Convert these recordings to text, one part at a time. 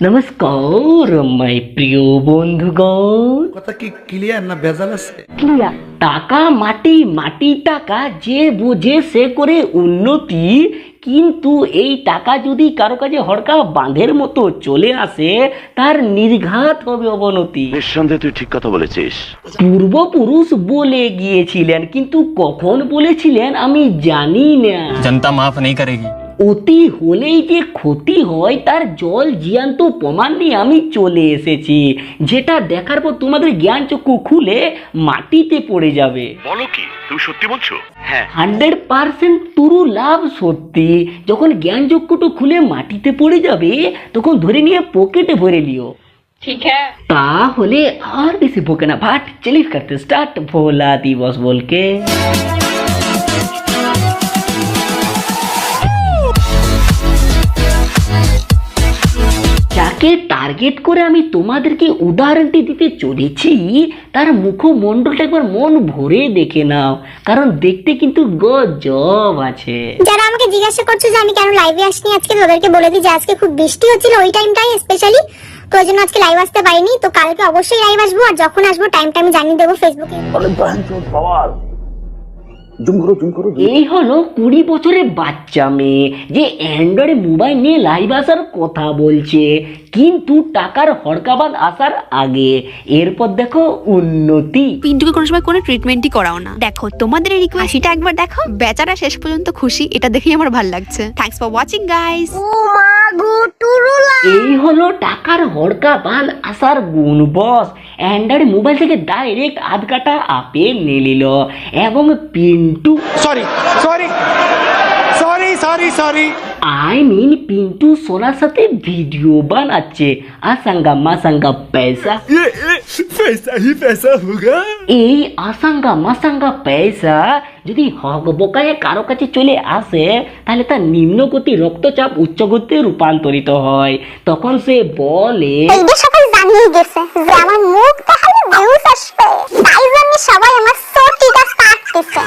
নমস্কার মাই প্রিয় বন্ধুগণ। কথা কি ক্লিয়ার না ভেজাল আছে? ক্লিয়ার। টাকা মাটি, মাটি টাকা, যে বোঝে সে করে উন্নতি। কিন্তু এই টাকা যদি কারো কাছে হড়কা বাঁধের মতো চলে আসে, তার নির্ঘাত হবে অবনতি। নিঃসন্দেহে তুই ঠিক কথা বলেছিস। পূর্বপুরুষ বলে গিয়েছিলেন, কিন্তু কখন বলেছিলেন আমি জানি না। जनता माफ नहीं करेगी। অতি হলেই যে ক্ষতি হয় তার জল জ্যান্ত প্রমাণ নিয়ে আমি চলে এসেছি, যেটা দেখার পর তোমাদের জ্ঞান চক্ষু খুলে মাটিতে পড়ে যাবে। বলো কি, তুমি সত্যি বলছো? হ্যাঁ, 100% তুরু লাভ সত্যি। যখন জ্ঞান চক্ষুটো খুলে মাটিতে পড়ে যাবে, তখন ধরে নিয়ে পকেটে ভরে লিও। ठीक है। তাহলে আর বেশি বকে না, ভাট চলিস করতে স্টার্ট ভোলা দিবস বলকে। যাকে টার্গেট করে আমি তোমাদেরকে উদাহরণটি দিতে চলেছি, তার মুখমণ্ডলটা একবার মন ভরে দেখে নাও, কারণ দেখতে কিন্তু গজব আছে। যারা আমাকে জিজ্ঞাসা করছো যে আমি কেন লাইভে আসিনি আজকে, তাদেরকে বলে দিই যে আজকে খুব বৃষ্টি হচ্ছিল ওই টাইমটাই স্পেশালি, তো ওই জন্য আজকে লাইভ আসতে পারিনি। তো কালকে অবশ্যই লাইভ আসবো, আর যখন আসবো টাইমটা আমি জানিয়ে দেবো ফেসবুকে। এই হলো 20 বছরের বাচ্চা মেয়ে যে অ্যান্ড্রয়েড মোবাইল নিয়ে লাইভ আসার কথা বলছে, কিন্তু টাকার হড়কাবাদ আসার আগে। এরপর দেখো উন্নতি। পিন্টুকে কোনো সময় কোনো ট্রিটমেন্টই করাও না। দেখো তোমাদের এই রিকোয়েস্টটা একবার দেখো, বেচারা শেষ পর্যন্ত খুশি, এটা দেখেই আমার ভালো লাগছে। Thanks for watching guys. ও মা গো টুরুলা, এই হলো টাকার হড়কাবাদ আসার গুণ বস। অ্যান্ড্রয়েড মোবাইল থেকে ডাইরেক্ট আধ কাটা আপেল নিয়ে নিল, এবং পিন্টু পিন্টু সোনার সাথে ভিডিও বানাচ্ছে। আসাঙ্গা মাসাঙ্গা পয়সা, এই আসাঙ্গা মাসাঙ্গা পয়সা যদি হক বোকায় কারো কাছে চলে আসে, তাহলে তার নিম্নগতি রক্তচাপ উচ্চগতিতে রূপান্তরিত হয়। তখন সে বলে এইটা সকাল জানিয়ে গেছে যে আমার মুখ দেখালে ভিউজ আসবে, তাই জন্য সবাই আমার সোটিটা কাটতেছে।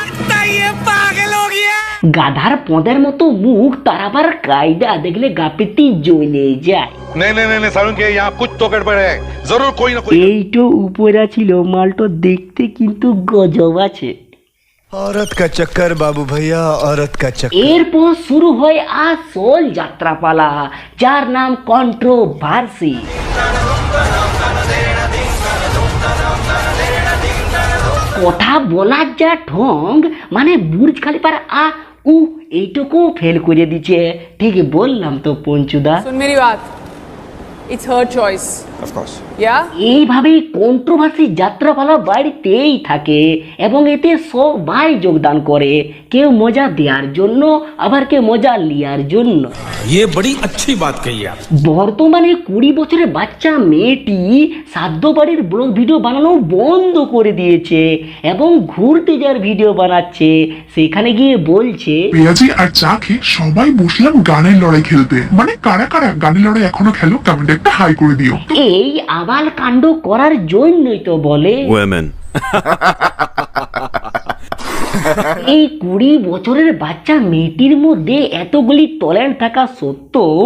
গাধার পদের মতো মুখ, তার আবার কায়দা দেখলে গাপিতি জ্বলে যায়। नहीं सारुण के यहाँ कुछ तो गड़बड़ है, जरूर कोई ना कोई। এইটো উপরা ছিল, মালটো দেখতে কিন্তু গজব আছে। औरत का चक्कर बाबू भैया, औरत का चक्कर। এরপর শুরু হয় আসল যাত্রাপালা, যার নাম কন্ট্রোভার্সি। কথা বলার যা ঢং, মানে বুর্জ খালিফার এইটুকু ফেল করে দিচ্ছে। ঠিক বললাম তো পঞ্চুদা? सुन मेरी बात, it's her choice. Of course. Yeah? এইভাবেই কন্ট্রোভার্সি যাত্রাপালা বাড়িতেই থাকে, এবং এতে সবাই যোগদান করে, কেউ মজা দেওয়ার জন্য, আবার কেউ মজা লিয়ার জন্য। ये बड़ी अच्छी बात कही आप। বর্তমানে 20 বছরের বাচ্চা মেয়েটি সাধ্য বাড়ির ব্লগ ভিডিও বানানো বন্ধ করে দিয়েছে, এবং ঘুরতে যাওয়ার ভিডিও বানাচ্ছে। সেখানে গিয়ে বলছে, পেঁয়াজি আর চা খেয়ে সবাই বসলাম গানের লড়াই খেলতে। মানে কারা কারা গানের লড়াই এখনো খেলো, কমেন্টে একটা হাই করে দিও। এই আবাল কাণ্ড করার জন্যই তো বলে ওয়েমেন। এই 20 বছরের বাচ্চা মেয়েটির মধ্যে এতগুলি ট্যালেন্ট থাকা সত্ত্বেও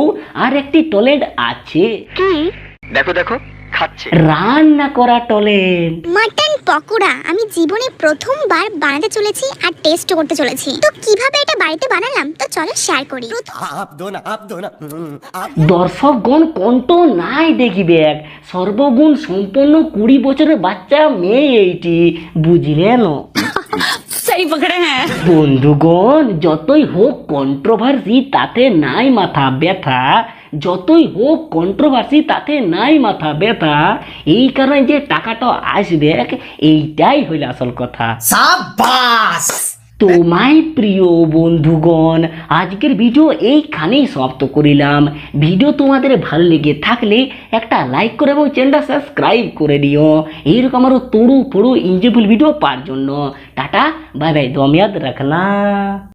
আর একটি ট্যালেন্ট আছে। কি? দেখো খাচ্ছে। রান্না করা ট্যালেন্ট। মাটন পকোড়া আমি জীবনে প্রথমবার বানাতে চলেছি আর টেস্ট করতে চলেছি। তো কিভাবে এটা বাড়িতে বানালাম, তো চলো শেয়ার করি। দর্শকগণ কণ্ঠ নাই দেখিবে, সর্বগুণ সম্পন্ন 20 বছরের বাচ্চা মেয়ে এইটি, বুঝলেন? সহি পকড়ে হ্যাঁ। বন্ধুগণ, যতই হোক কন্ট্রোভার্সি, তাতে নাই মাথা ব্যথা। যতই হোক কন্ট্রোভার্সি, তাতে নাই মাথা ব্যথা। এই কারণে যে টাকাটা আসবে, এইটাই হইল আসল কথা। সাবাস! তোমায় প্রিয় বন্ধুগণ, আজকের ভিডিও এইখানেই সমাপ্ত করিলাম। ভিডিও তোমাদের ভালো লেগে থাকলে একটা লাইক করে এবং চ্যানেলটা সাবস্ক্রাইব করে দিও, এইরকম আরও তড়ু ফড়ু ইঞ্জয়ফুল ভিডিও পাওয়ার জন্য। টাটা, বাই বাই, দমিয়াদ রাখলা।